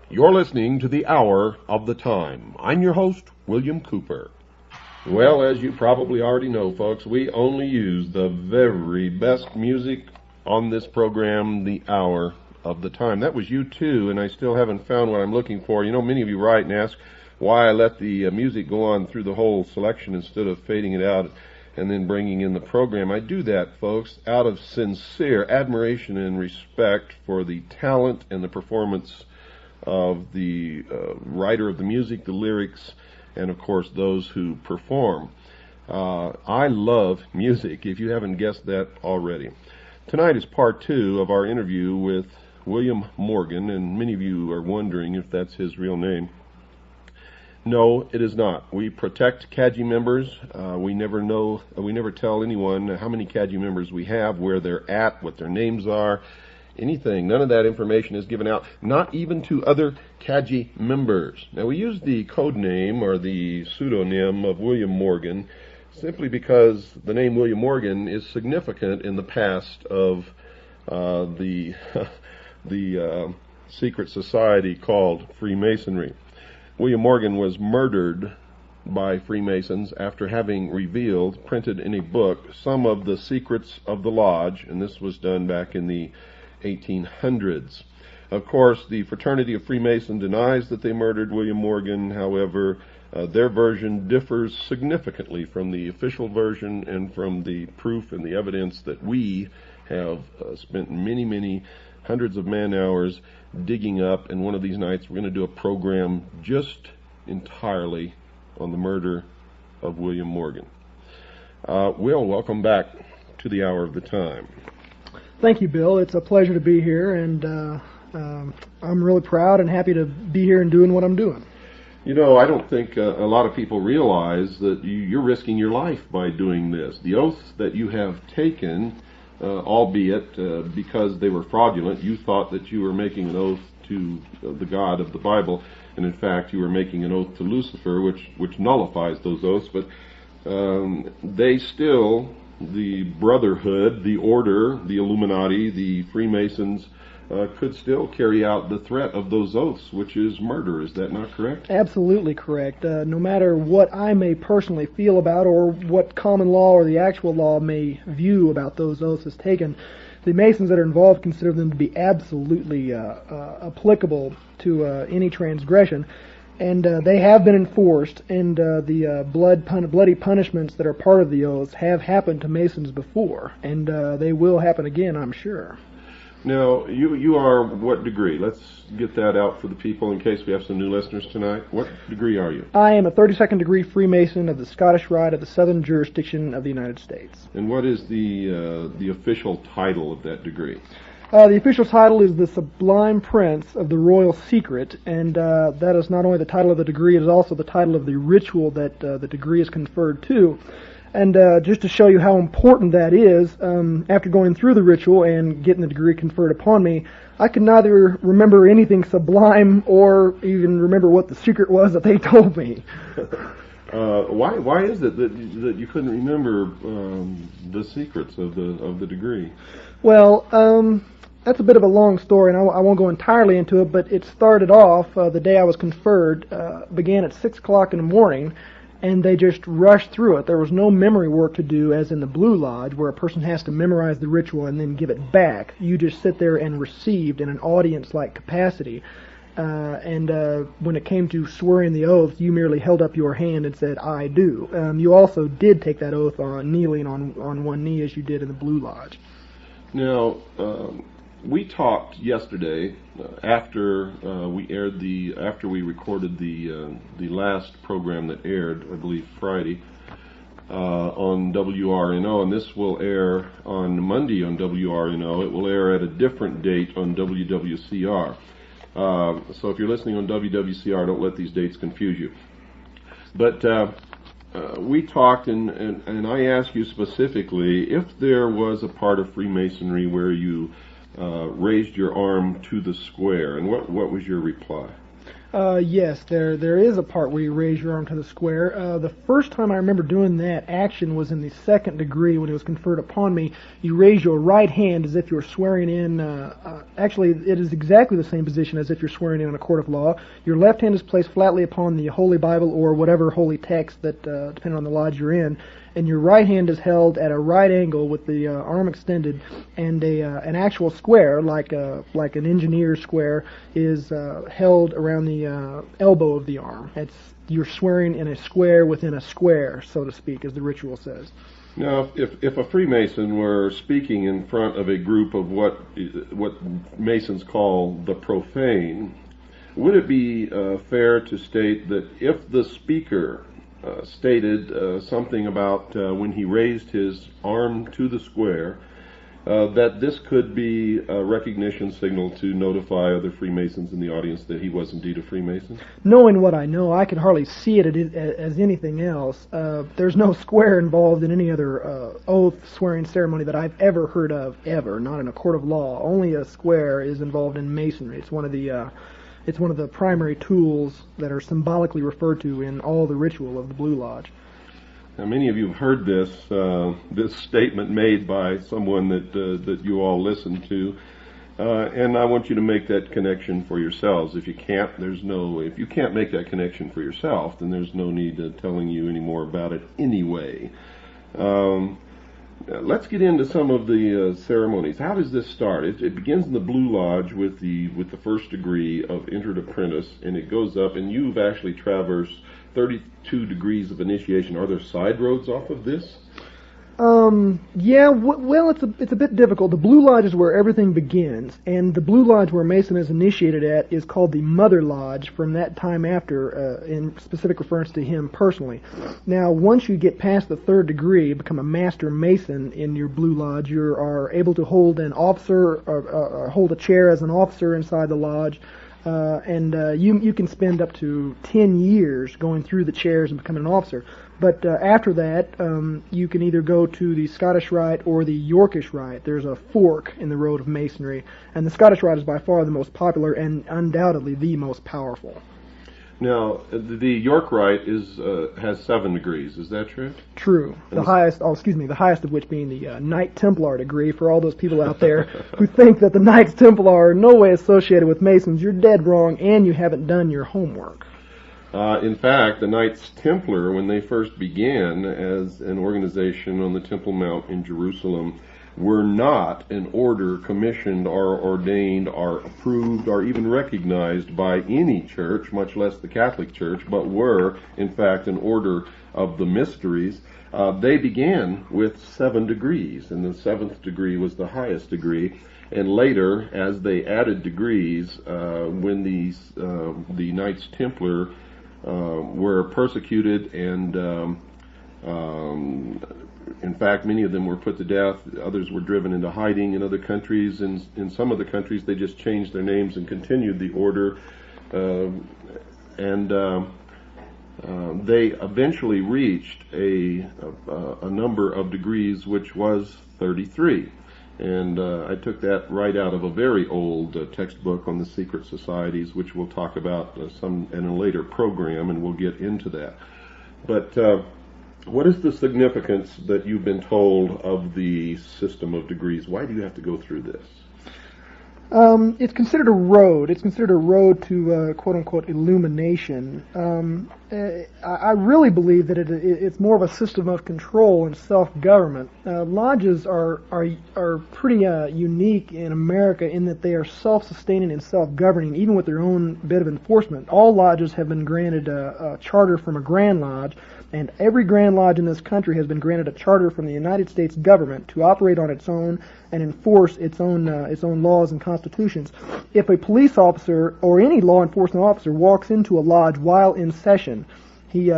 You're listening to the Hour of the Time. I'm your host, William Cooper. Well, as you probably already know, folks, we only use the very best music on this program, the Hour of the Time. That was U2, and I still haven't found what I'm looking for. You know, many of you write and ask why I let the music go on through the whole selection instead of fading it out and then bringing in the program. I do that, folks, out of sincere admiration and respect for the talent and the performance of the writer of the music, the lyrics, and of course those who perform. I love music, if you haven't guessed that already. Tonight is part 2 of our interview with William Morgan, and many of you are wondering if that's his real name. No, it is not. We protect CAGI members. We never tell anyone how many CAGI members we have, where they're at, what their names are, anything. None of that information is given out, not even to other CAGI members. Now, we use the code name or the pseudonym of William Morgan simply because the name William Morgan is significant in the past of the secret society called Freemasonry. William Morgan was murdered by Freemasons after having revealed, printed in a book, some of the secrets of the lodge, and this was done back in the 1800s. Of course, the fraternity of Freemason denies that they murdered William Morgan. However, their version differs significantly from the official version and from the proof and the evidence that we have spent many hundreds of man-hours digging up. And one of these nights we're going to do a program just entirely on the murder of William Morgan. Will, welcome back to the Hour of the Time. Thank you, Bill. It's a pleasure to be here, and I'm really proud and happy to be here and doing what I'm doing. You know, I don't think a lot of people realize that you're risking your life by doing this. The oaths that you have taken, albeit because they were fraudulent, you thought that you were making an oath to the God of the Bible, and in fact you were making an oath to Lucifer, which nullifies those oaths, but they still, the Brotherhood, the Order, the Illuminati, the Freemasons, could still carry out the threat of those oaths, which is murder. Is that not correct? Absolutely correct. No matter what I may personally feel about or what common law or the actual law may view about those oaths as taken, the Masons that are involved consider them to be absolutely applicable to any transgression. And they have been enforced, and the bloody punishments that are part of the oaths have happened to Masons before, and they will happen again, I'm sure. Now, you are what degree? Let's get that out for the people in case we have some new listeners tonight. What degree are you? I am a 32nd degree Freemason of the Scottish Rite of the Southern Jurisdiction of the United States. And what is the official title of that degree? The official title is the Sublime Prince of the Royal Secret, and that is not only the title of the degree, it is also the title of the ritual that the degree is conferred to. And just to show you how important that is, after going through the ritual and getting the degree conferred upon me, I could neither remember anything sublime or even remember what the secret was that they told me. Why is it that you couldn't remember the secrets of the degree? Well, that's a bit of a long story, and I won't go entirely into it, but it started off, the day I was conferred, began at 6 o'clock in the morning, and they just rushed through it. There was no memory work to do, as in the Blue Lodge, where a person has to memorize the ritual and then give it back. You just sit there and received in an audience-like capacity. And when it came to swearing the oath, you merely held up your hand and said, "I do." You also did take that oath on kneeling on one knee, as you did in the Blue Lodge. Now, we talked yesterday after we recorded the last program that aired, I believe Friday, on WRNO, and this will air on Monday on WRNO. It will air at a different date on WWCR. So if you're listening on WWCR, don't let these dates confuse you. But we talked, and I asked you specifically if there was a part of Freemasonry where you raised your arm to the square, and what was your reply? Yes, there is a part where you raise your arm to the square. The first time I remember doing that action was in the second degree when it was conferred upon me. You raise your right hand as if you're swearing in. Actually, it is exactly the same position as if you're swearing in a court of law. Your left hand is placed flatly upon the Holy Bible or whatever holy text that, depending on the lodge you're in, and your right hand is held at a right angle with the arm extended, and an actual square, like an engineer's square, is held around the elbow of the arm. You're swearing in a square within a square, so to speak, as the ritual says. Now, if a Freemason were speaking in front of a group of what Masons call the profane, would it be fair to state that if the speaker stated something about when he raised his arm to the square, that this could be a recognition signal to notify other Freemasons in the audience that he was indeed a Freemason? Knowing what I know, I could hardly see it as anything else. There's no square involved in any other oath swearing ceremony that I've ever heard of, ever, not in a court of law. Only a square is involved in Masonry. It's one of the primary tools that are symbolically referred to in all the ritual of the Blue Lodge. Now, many of you have heard this statement made by someone that you all listen to, and I want you to make that connection for yourselves. If you can't make that connection for yourself, then there's no need to telling you any more about it anyway. Let's get into some of the ceremonies. How does this start? It begins in the Blue Lodge with the first degree of entered apprentice, and it goes up, and you've actually traversed 32 degrees of initiation. Are there side roads off of this? Yeah, well, it's a bit difficult. The Blue Lodge is where everything begins, and the Blue Lodge where Mason is initiated at is called the Mother Lodge from that time after, in specific reference to him personally. Now, once you get past the third degree, become a Master Mason in your Blue Lodge, you are able to hold an officer, or hold a chair as an officer inside the lodge. You can spend up to 10 years going through the chairs and becoming an officer. But after that, you can either go to the Scottish Rite or the Yorkish Rite. There's a fork in the road of Masonry, and the Scottish Rite is by far the most popular and undoubtedly the most powerful. Now, the York Rite has 7 degrees. Is that true? True. The highest of which being the Knight Templar degree. For all those people out there who think that the Knights Templar are in no way associated with Masons, you're dead wrong, and you haven't done your homework. In fact, the Knights Templar, when they first began as an organization on the Temple Mount in Jerusalem, were not an order commissioned or ordained or approved or even recognized by any church, much less the Catholic Church, but were, in fact, an order of the mysteries. They began with 7 degrees, and the 7th degree was the highest degree. And later, as they added degrees, when the Knights Templar were persecuted and in fact, many of them were put to death. Others were driven into hiding in other countries. In some of the countries, they just changed their names and continued the order. They eventually reached a number of degrees, which was 33. And I took that right out of a very old textbook on the secret societies, which we'll talk about some in a later program, and we'll get into that. But what is the significance that you've been told of the system of degrees? Why do you have to go through this? It's considered a road. It's considered a road to quote-unquote illumination. I really believe that it's more of a system of control and self-government. Lodges are pretty unique in America in that they are self-sustaining and self-governing, even with their own bit of enforcement. All lodges have been granted a charter from a Grand Lodge, and every Grand Lodge in this country has been granted a charter from the United States government to operate on its own and enforce its own laws and constitutions. If a police officer or any law enforcement officer walks into a lodge while in session, he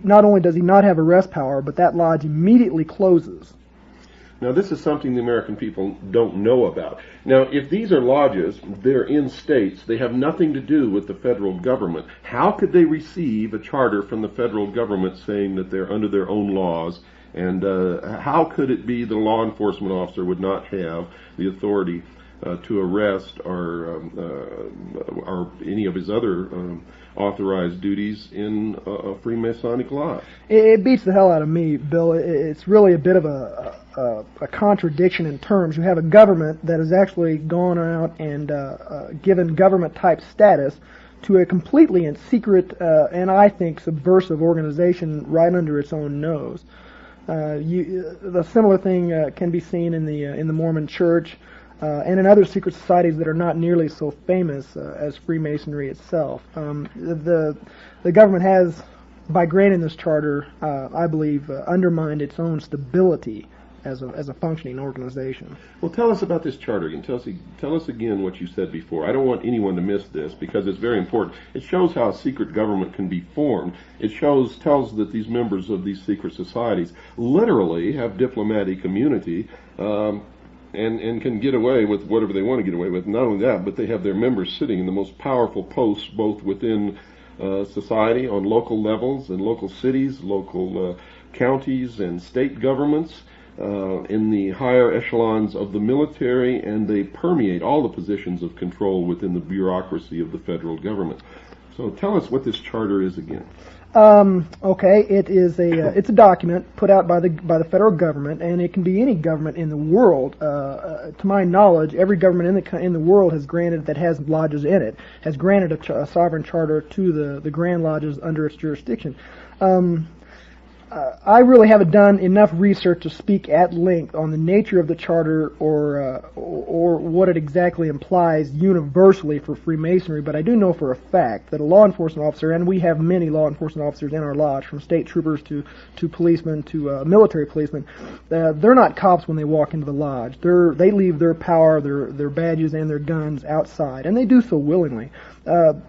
not only does he not have arrest power, but that lodge immediately closes. Now, this is something the American people don't know about. Now, if these are lodges, they're in states, they have nothing to do with the federal government. How could they receive a charter from the federal government saying that they're under their own laws? And how could it be the law enforcement officer would not have the authority to arrest or any of his other authorized duties in a Freemasonic lodge. It beats the hell out of me, Bill. It's really a bit of a contradiction in terms. You have a government that has actually gone out and given government-type status to a completely in secret and I think subversive organization right under its own nose. The similar thing can be seen in the Mormon Church and in other secret societies that are not nearly so famous as Freemasonry itself. The government has, by granting this charter, I believe, undermined its own stability as a functioning organization. Well, tell us about this charter again. Tell us again what you said before. I don't want anyone to miss this because it's very important. It shows how a secret government can be formed. It tells that these members of these secret societies literally have diplomatic immunity and can get away with whatever they want to get away with. Not only that, but they have their members sitting in the most powerful posts both within society on local levels and local cities, local counties and state governments. In the higher echelons of the military, and they permeate all the positions of control within the bureaucracy of the federal government. So tell us what this charter is again. Okay, it's a document put out by the federal government, and it can be any government in the world. To my knowledge, every government in the world has granted that has lodges in it has granted a sovereign charter to the Grand Lodges under its jurisdiction. I really haven't done enough research to speak at length on the nature of the charter or what it exactly implies universally for Freemasonry, but I do know for a fact that a law enforcement officer, and we have many law enforcement officers in our lodge, from state troopers to policemen to military policemen, they're not cops when they walk into the lodge. They leave their power, their badges, and their guns outside, and they do so willingly. That's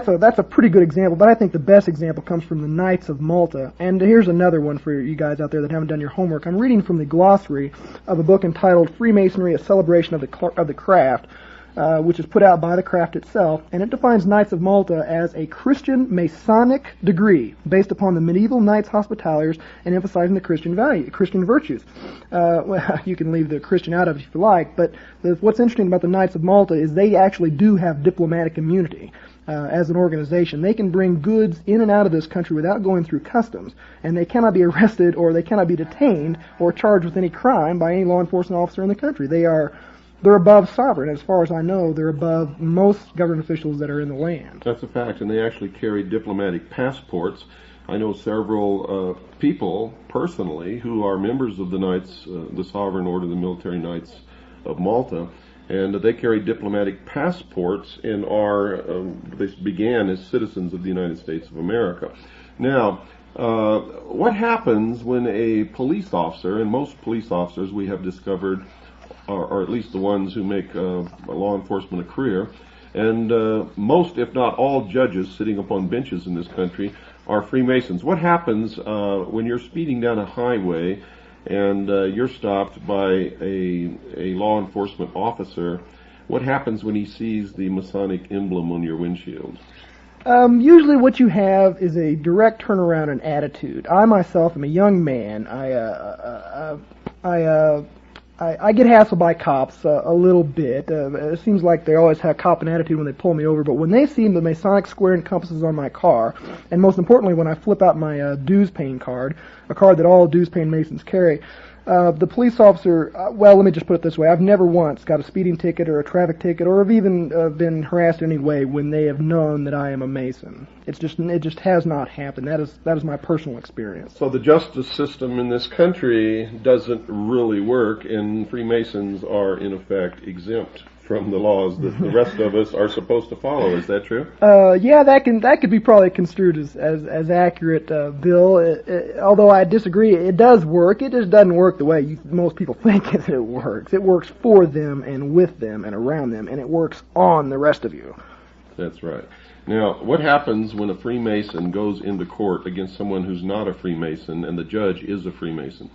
a pretty good example, but I think the best example comes from the Knights of Malta. And here's another one for you guys out there that haven't done your homework. I'm reading from the glossary of a book entitled Freemasonry, A Celebration of the Craft, which is put out by the craft itself, and it defines Knights of Malta as a Christian Masonic degree based upon the medieval Knights Hospitallers and emphasizing the Christian virtues. Well, you can leave the Christian out of it if you like, but what's interesting about the Knights of Malta is they actually do have diplomatic immunity. As an organization, they can bring goods in and out of this country without going through customs, and they cannot be arrested or they cannot be detained or charged with any crime by any law enforcement officer in the country. They're above sovereign. As far as I know, they're above most government officials that are in the land. That's a fact, and they actually carry diplomatic passports. I know several people personally who are members of the Knights, the Sovereign Order of the Military Knights of Malta, and they carry diplomatic passports and they began as citizens of the United States of America. Now, what happens when a police officer, and most police officers we have discovered, or at least the ones who make law enforcement a career, and most, if not all, judges sitting upon benches in this country are Freemasons. What happens when you're speeding down a highway and you're stopped by a law enforcement officer? What happens when he sees the Masonic emblem on your windshield? Usually what you have is a direct turnaround in attitude. I myself am a young man. I get hassled by cops a little bit. It seems like they always have cop an attitude when they pull me over, but when they see the Masonic square and compasses on my car, and most importantly when I flip out my dues paying card, a card that all dues paying Masons carry, the police officer, well, let me just put it this way, I've never once got a speeding ticket or a traffic ticket or have even been harassed in any way when they have known that I am a Mason. It just has not happened. That is my personal experience. So the justice system in this country doesn't really work, and Freemasons are in effect exempt from the laws that the rest of us are supposed to follow. Is that true? Yeah, that could be probably construed as accurate, Bill. Although I disagree, it does work. It just doesn't work the way most people think it works. It works for them and with them and around them, and it works on the rest of you. That's right. Now, what happens when a Freemason goes into court against someone who's not a Freemason and the judge is a Freemason?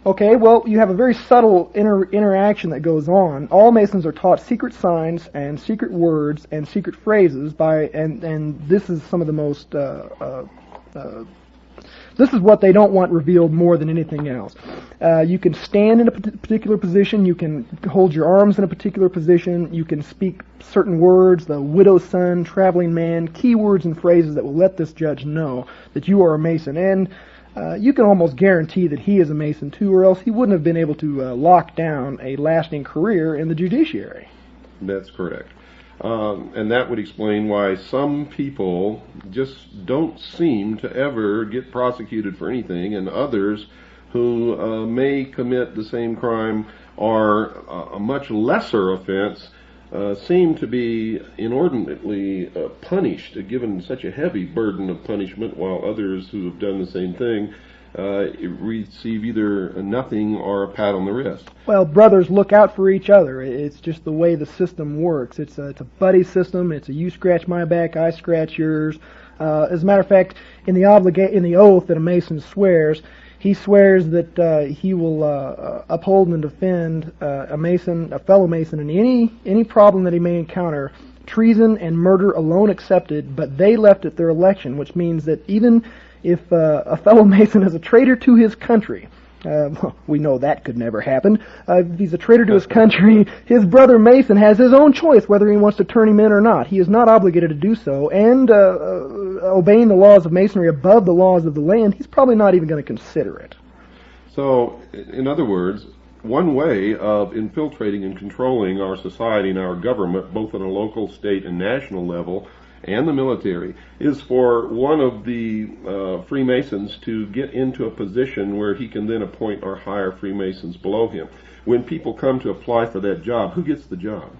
Okay, well, you have a very subtle interaction that goes on. All Masons are taught secret signs and secret words and secret phrases and this is some of the most This is what they don't want revealed more than anything else. You can stand in a particular position. You can hold your arms in a particular position. You can speak certain words, the widow's son, traveling man, keywords and phrases that will let this judge know that you are a Mason. And you can almost guarantee that he is a Mason too, or else he wouldn't have been able to lock down a lasting career in the judiciary. That's correct. And that would explain why some people just don't seem to ever get prosecuted for anything, and others who may commit the same crime or a much lesser offense seem to be inordinately punished, given such a heavy burden of punishment, while others who have done the same thing receive either nothing or a pat on the wrist. Well, brothers look out for each other. It's just the way the system works. It's a buddy system. It's a you scratch my back, I scratch yours. As a matter of fact, in the oath that a Mason swears, he swears that he will uphold and defend a fellow Mason in any problem that he may encounter, treason and murder alone excepted, but they left at their election, which means that even if a fellow Mason is a traitor to his country, we know that could never happen. If he's a traitor to his country, his brother Mason has his own choice whether he wants to turn him in or not. He is not obligated to do so, and obeying the laws of Masonry above the laws of the land, he's probably not even going to consider it. So, in other words, one way of infiltrating and controlling our society and our government, both on a local, state, and national level, and the military, is for one of the Freemasons to get into a position where he can then appoint or hire Freemasons below him. When people come to apply for that job, who gets the job?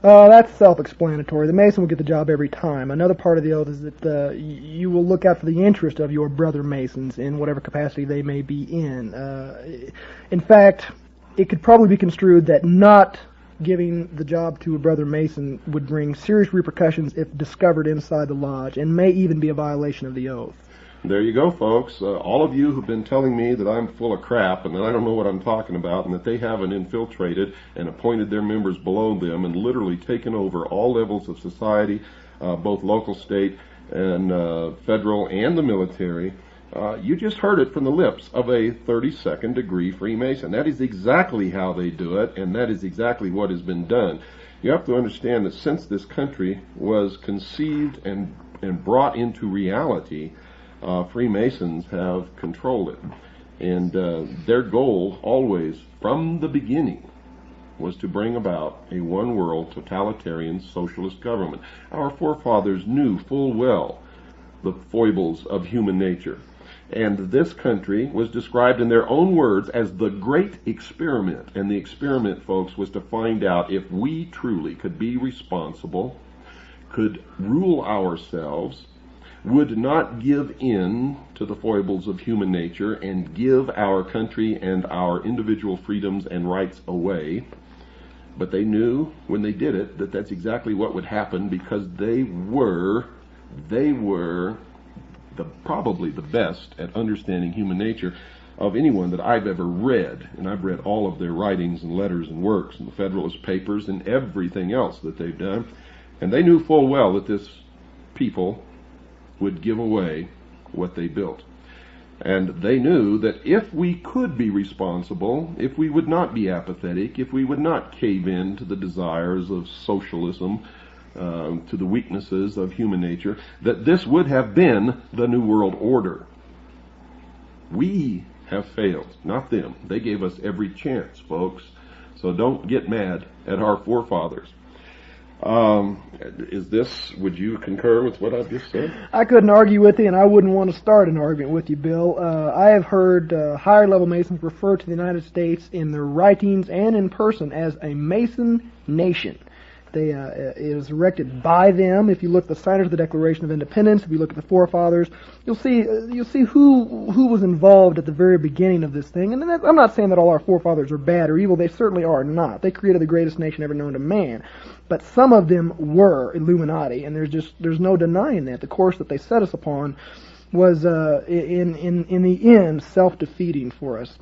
That's self-explanatory. The Mason will get the job every time. Another part of the oath is that you will look out for the interest of your brother Masons in whatever capacity they may be in. In fact, it could probably be construed that not giving the job to a brother Mason would bring serious repercussions if discovered inside the lodge, and may even be a violation of the oath. There you go, folks. All of you who've been telling me that I'm full of crap and that I don't know what I'm talking about, and that they haven't infiltrated and appointed their members below them and literally taken over all levels of society, both local, state, and federal, and the military, you just heard it from the lips of a 32nd degree Freemason. That is exactly how they do it, and that is exactly what has been done. You have to understand that since this country was conceived and brought into reality, Freemasons have controlled it. And their goal always, from the beginning, was to bring about a one-world totalitarian socialist government. Our forefathers knew full well the foibles of human nature. And this country was described in their own words as the great experiment. And the experiment, folks, was to find out if we truly could be responsible, could rule ourselves, would not give in to the foibles of human nature and give our country and our individual freedoms and rights away. But they knew when they did it that that's exactly what would happen, because they were probably the best at understanding human nature of anyone that I've ever read. And I've read all of their writings and letters and works and the Federalist Papers and everything else that they've done. And they knew full well that this people would give away what they built. And they knew that if we could be responsible, if we would not be apathetic, if we would not cave in to the desires of socialism, to the weaknesses of human nature, that this would have been the New World Order. We have failed, not them. They gave us every chance, folks. So don't get mad at our forefathers. Would you concur with what I've just said? I couldn't argue with you, and I wouldn't want to start an argument with you, Bill. I have heard higher level Masons refer to the United States in their writings and in person as a Mason nation. It was erected by them. If you look at the signers of the Declaration of Independence, if you look at the forefathers, you'll see who was involved at the very beginning of this thing. And I'm not saying that all our forefathers are bad or evil. They certainly are not. They created the greatest nation ever known to man. But some of them were Illuminati, and there's no denying that. The course that they set us upon was in the end self-defeating for us.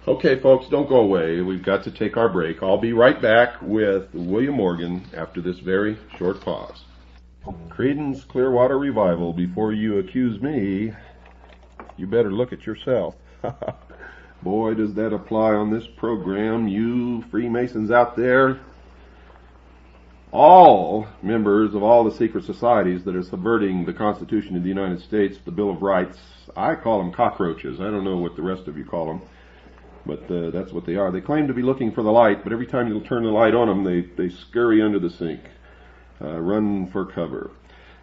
Okay, folks, don't go away. We've got to take our break. I'll be right back with William Morgan after this very short pause. Creedence Clearwater Revival, before you accuse me you better look at yourself. Boy, does that apply on this program. You Freemasons out there, all members of all the secret societies that are subverting the Constitution of the United States, the Bill of Rights, I call them cockroaches. I don't know what the rest of you call them, but that's what they are. They claim to be looking for the light, but every time you turn the light on them, they scurry under the sink, run for cover.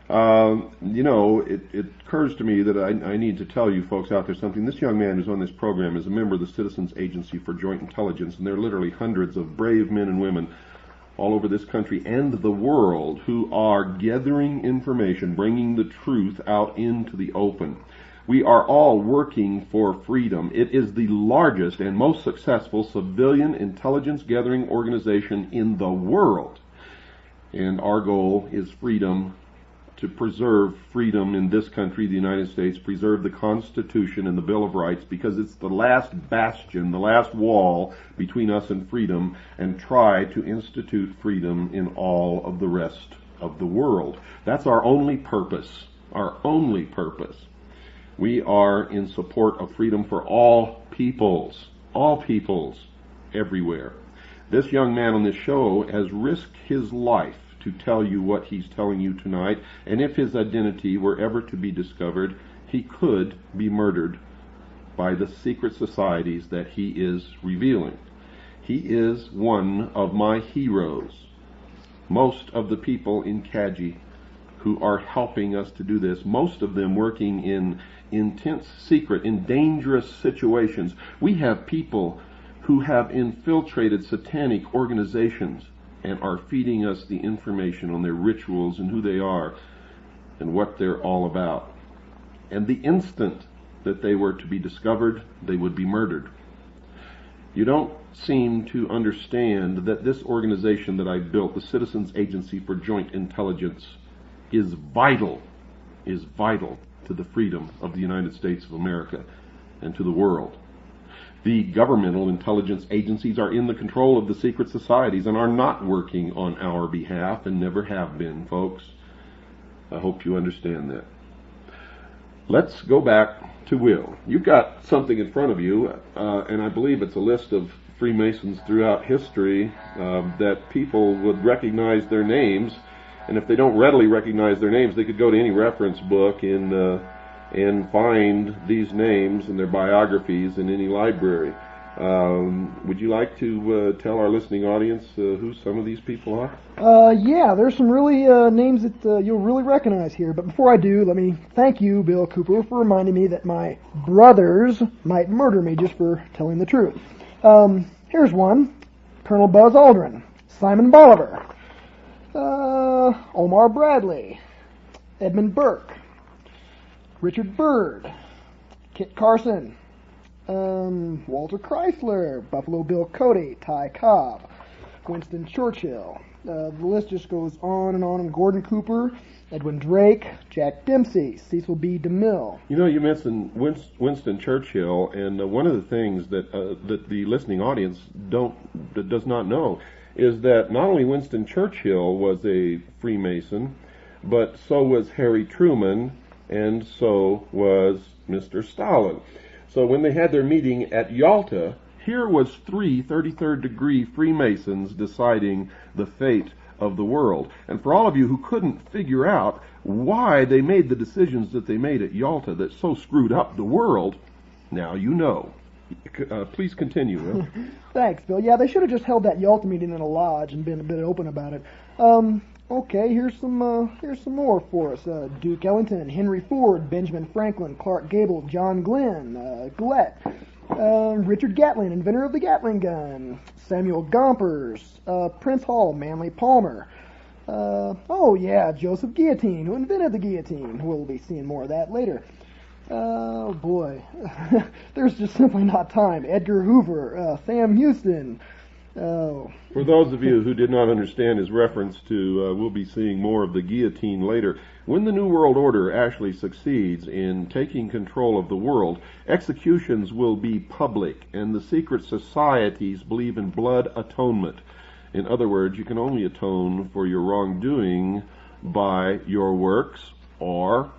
It occurs to me that I need to tell you folks out there something. This young man who's on this program is a member of the Citizens Agency for Joint Intelligence, and there are literally hundreds of brave men and women all over this country and the world who are gathering information, bringing the truth out into the open. We are all working for freedom. It is the largest and most successful civilian intelligence gathering organization in the world. And our goal is freedom, to preserve freedom in this country, the United States, preserve the Constitution and the Bill of Rights, because it's the last bastion, the last wall between us and freedom, and try to institute freedom in all of the rest of the world. That's our only purpose, our only purpose. We are in support of freedom for all peoples everywhere. This young man on this show has risked his life to tell you what he's telling you tonight, and if his identity were ever to be discovered, he could be murdered by the secret societies that he is revealing. He is one of my heroes. Most of the people in Kaji who are helping us to do this, most of them working in intense secret, in dangerous situations. We have people who have infiltrated satanic organizations and are feeding us the information on their rituals and who they are and what they're all about. And the instant that they were to be discovered, they would be murdered. You don't seem to understand that this organization that I built, the Citizens Agency for Joint Intelligence, is vital to the freedom of the United States of America and to the world. The governmental intelligence agencies are in the control of the secret societies and are not working on our behalf and never have been, folks. I hope you understand that. Let's go back to Will. You've got something in front of you, and I believe it's a list of Freemasons throughout history that people would recognize their names, and if they don't readily recognize their names, they could go to any reference book and find these names and their biographies in any library. Would you like to tell our listening audience who some of these people are? Yeah, there's some really names that you'll really recognize here. But before I do, let me thank you, Bill Cooper, for reminding me that my brothers might murder me just for telling the truth. Here's one: Colonel Buzz Aldrin, Simon Bolivar, Omar Bradley, Edmund Burke, Richard Byrd, Kit Carson, Walter Chrysler, Buffalo Bill Cody, Ty Cobb, Winston Churchill. The list just goes on and on. And Gordon Cooper, Edwin Drake, Jack Dempsey, Cecil B. DeMille. You know, you mentioned Winston Churchill, and one of the things that the listening audience does not know is that not only Winston Churchill was a Freemason, but so was Harry Truman, and so was Mr. Stalin. So when they had their meeting at Yalta, here was three 33rd degree Freemasons deciding the fate of the world. And for all of you who couldn't figure out why they made the decisions that they made at Yalta that so screwed up the world, now you know. Please continue, Will. Thanks, Bill. Yeah, they should have just held that Yalta meeting in a lodge and been a bit open about it. Okay, here's some more for us. Duke Ellington, Henry Ford, Benjamin Franklin, Clark Gable, John Glenn, Gillette, Richard Gatlin, inventor of the Gatling gun, Samuel Gompers, Prince Hall, Manly Palmer. Joseph Guillotine, who invented the guillotine. We'll be seeing more of that later. Oh boy, there's just simply not time. Edgar Hoover, Sam Houston. Oh. For those of you who did not understand his reference to, we'll be seeing more of the guillotine later. When the New World Order actually succeeds in taking control of the world, executions will be public, and the secret societies believe in blood atonement. In other words, you can only atone for your wrongdoing by your works or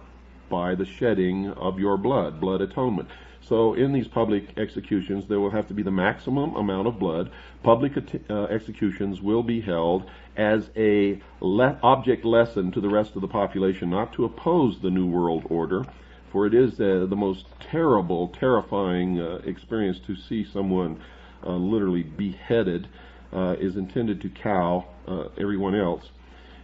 by the shedding of your blood atonement. So in these public executions, there will have to be the maximum amount of blood. Public executions will be held as a object lesson to the rest of the population, not to oppose the New World Order, for it is the most terrible, terrifying experience to see someone literally beheaded, is intended to cow everyone else,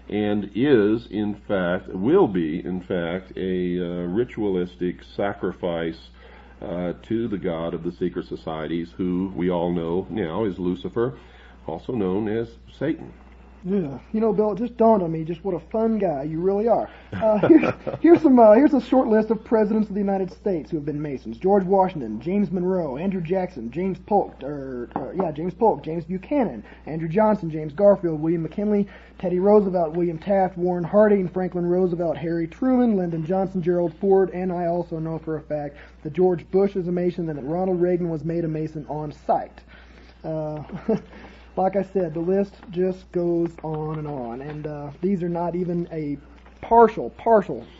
and is, in fact, will be, in fact, a ritualistic sacrifice to the god of the secret societies, who we all know now is Lucifer, also known as Satan. Yeah, you know, Bill, it just dawned on me just what a fun guy you really are. Here's a short list of presidents of the United States who have been Masons: George Washington, James Monroe, Andrew Jackson, James Polk, James Buchanan, Andrew Johnson, James Garfield, William McKinley, Teddy Roosevelt, William Taft, Warren Harding, Franklin Roosevelt, Harry Truman, Lyndon Johnson, Gerald Ford, and I also know for a fact that George Bush is a Mason and that Ronald Reagan was made a Mason on sight. Like I said, the list just goes on, and these are not even a partial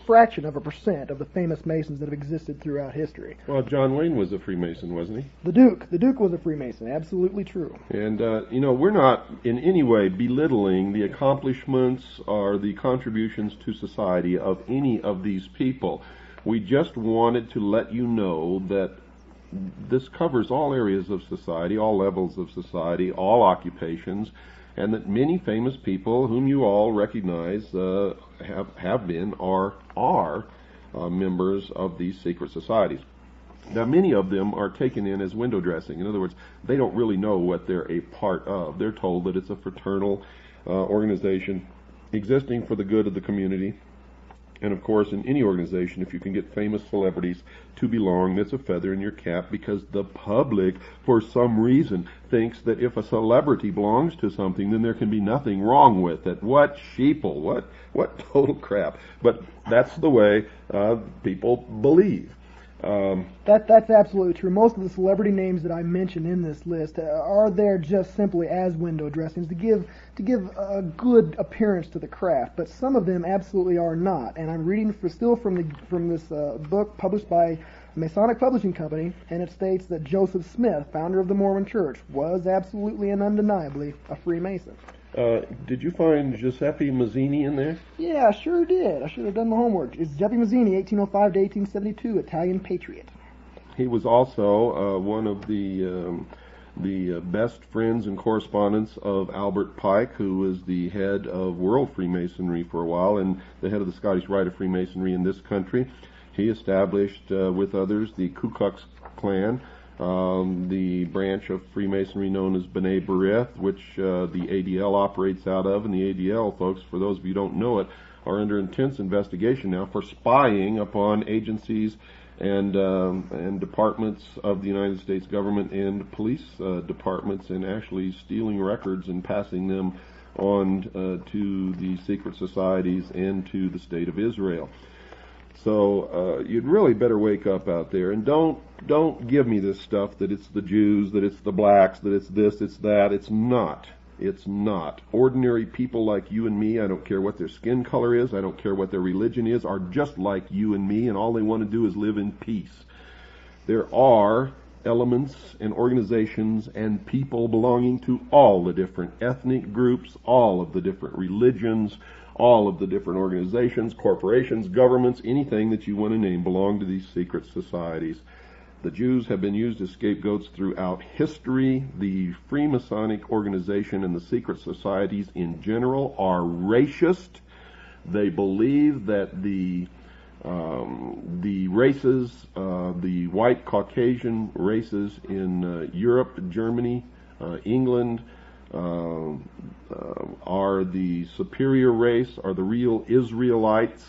fraction of a percent of the famous Masons that have existed throughout history. Well, John Wayne was a Freemason, wasn't he? The Duke was a Freemason, absolutely true. And, we're not in any way belittling the accomplishments or the contributions to society of any of these people. We just wanted to let you know that this covers all areas of society, all levels of society, all occupations, and that many famous people whom you all recognize have been or are members of these secret societies. Now, many of them are taken in as window dressing. In other words, they don't really know what they're a part of. They're told that it's a fraternal organization existing for the good of the community. And of course, in any organization, if you can get famous celebrities to belong, that's a feather in your cap, because the public, for some reason, thinks that if a celebrity belongs to something, then there can be nothing wrong with it. What sheeple, what total crap. But that's the way people believe. That's absolutely true. Most of the celebrity names that I mention in this list are there just simply as window dressings to give a good appearance to the craft, but some of them absolutely are not. And I'm reading still from this book published by Masonic Publishing Company, and it states that Joseph Smith, founder of the Mormon Church, was absolutely and undeniably a Freemason. Did you find Giuseppe Mazzini in there? Yeah, I sure did. I should have done my homework. It's Giuseppe Mazzini, 1805 to 1872, Italian patriot. He was also one of the best friends and correspondents of Albert Pike, who was the head of World Freemasonry for a while and the head of the Scottish Rite of Freemasonry in this country. He established, with others, the Ku Klux Klan, the branch of Freemasonry known as B'nai B'rith, which the ADL operates out of. And the ADL, folks, for those of you who don't know it, are under intense investigation now for spying upon agencies and departments of the United States government and police departments, and actually stealing records and passing them on to the secret societies and to the State of Israel. So you'd really better wake up out there, and don't give me this stuff that it's the Jews, that it's the blacks, that it's this, it's that. It's not. It's not. Ordinary people like you and me, I don't care what their skin color is, I don't care what their religion is, are just like you and me, and all they want to do is live in peace. There are elements and organizations and people belonging to all the different ethnic groups, all of the different religions, all of the different organizations, corporations, governments, anything that you want to name belong to these secret societies. The Jews have been used as scapegoats throughout history. The Freemasonic organization and the secret societies in general are racist. They believe that the races, the white Caucasian races in Europe, Germany, England, are the superior race, are the real Israelites.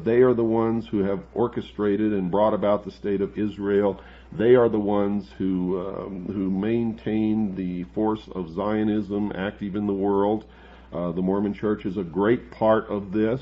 They are the ones who have orchestrated and brought about the state of Israel. They are the ones who maintain the force of Zionism active in the world. The Mormon Church is a great part of this.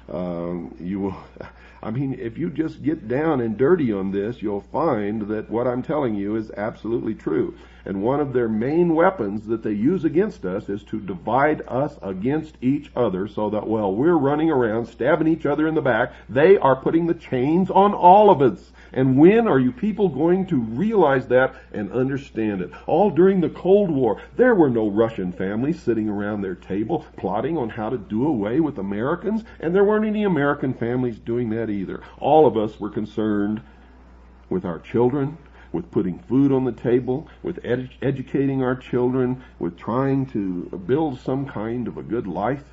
If you just get down and dirty on this, you'll find that what I'm telling you is absolutely true. And one of their main weapons that they use against us is to divide us against each other, so that while we're running around stabbing each other in the back, they are putting the chains on all of us. And when are you people going to realize that and understand it? All during the Cold War, there were no Russian families sitting around their table plotting on how to do away with Americans, and there weren't any American families doing that either. All of us were concerned with our children, with putting food on the table, with educating our children, with trying to build some kind of a good life.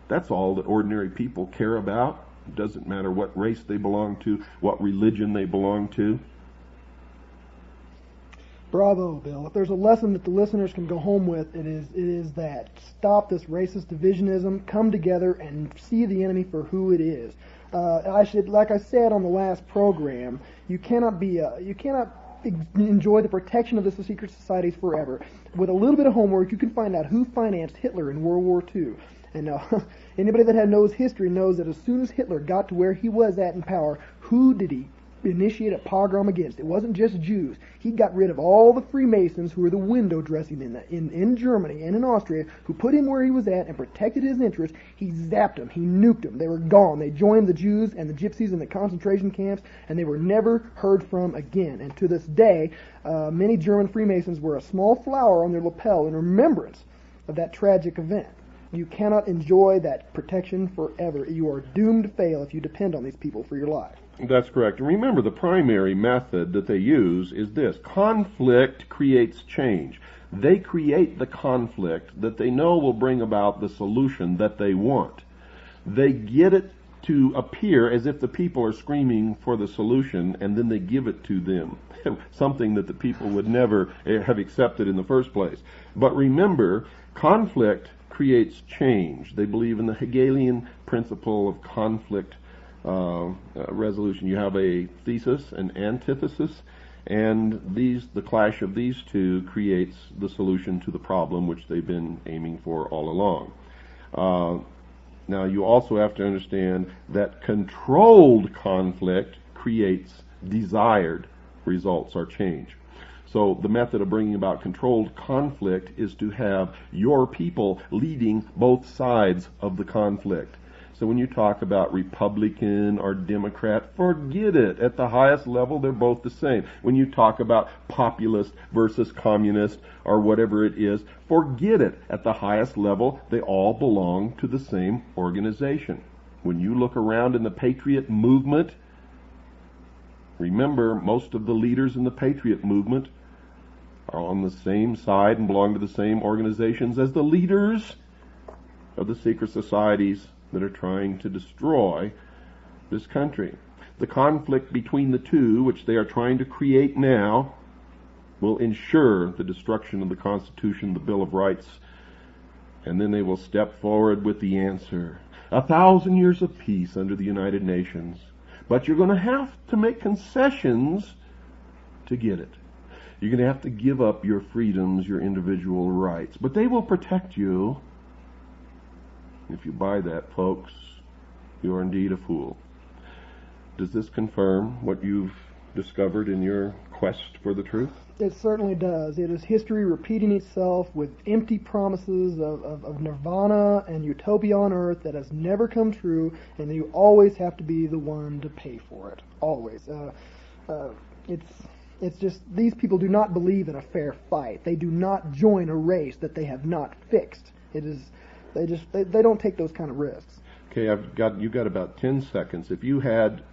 That's all that ordinary people care about. It doesn't matter what race they belong to, what religion they belong to. Bravo, Bill. If there's a lesson that the listeners can go home with, it is that. Stop this racist divisionism, come together and see the enemy for who it is. Like I said on the last program, you cannot enjoy the protection of the secret societies forever. With a little bit of homework, you can find out who financed Hitler in World War II. And anybody that knows history knows that as soon as Hitler got to where he was at in power, who did he initiate a pogrom against? It wasn't just Jews. He got rid of all the Freemasons who were the window dressing in Germany and in Austria, who put him where he was at and protected his interests. He zapped them. He nuked them. They were gone. They joined the Jews and the Gypsies in the concentration camps, and they were never heard from again. And to this day, many German Freemasons wear a small flower on their lapel in remembrance of that tragic event. You cannot enjoy that protection forever. You are doomed to fail if you depend on these people for your life. That's correct. And remember, the primary method that they use is this. Conflict creates change. They create the conflict that they know will bring about the solution that they want. They get it to appear as if the people are screaming for the solution, and then they give it to them. Something that the people would never have accepted in the first place. But remember, conflict creates change. They believe in the Hegelian principle of conflict resolution. You have a thesis, an antithesis, and the clash of these two creates the solution to the problem which they've been aiming for all along. Now, you also have to understand that controlled conflict creates desired results or change. So the method of bringing about controlled conflict is to have your people leading both sides of the conflict. So when you talk about Republican or Democrat, forget it. At the highest level, they're both the same. When you talk about populist versus communist or whatever it is, forget it. At the highest level, they all belong to the same organization. When you look around in the Patriot movement, remember, most of the leaders in the Patriot movement are on the same side and belong to the same organizations as the leaders of the secret societies that are trying to destroy this country. The conflict between the two, which they are trying to create now, will ensure the destruction of the Constitution, the Bill of Rights, and then they will step forward with the answer. 1,000 years of peace under the United Nations. But you're going to have to make concessions to get it. You're going to have to give up your freedoms, your individual rights. But they will protect you. If you buy that, folks, you are indeed a fool. Does this confirm what you've discovered in your quest for the truth? It certainly does. It is history repeating itself with empty promises of nirvana and utopia on earth that has never come true, and you always have to be the one to pay for it. Always. It's just, these people do not believe in a fair fight. They do not join a race that they have not fixed. They don't take those kind of risks. Okay, you've got about 10 seconds. If you had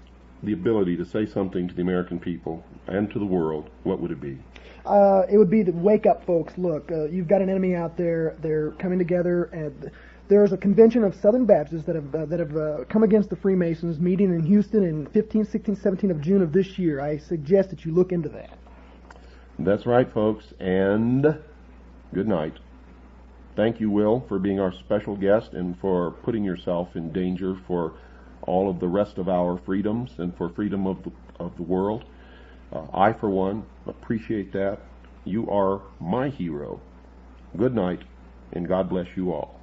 the ability to say something to the American people and to the world, what would it be? It would be to wake up, folks. Look, you've got an enemy out there. They're coming together, and there's a convention of Southern Baptists that have come against the Freemasons, meeting in Houston in 15, 16, 17 of June of this year. I suggest that you look into that. That's right, folks, and good night. Thank you, Will, for being our special guest and for putting yourself in danger for all of the rest of our freedoms and for freedom of the world. I, for one, appreciate that. You are my hero. Good night, and God bless you all.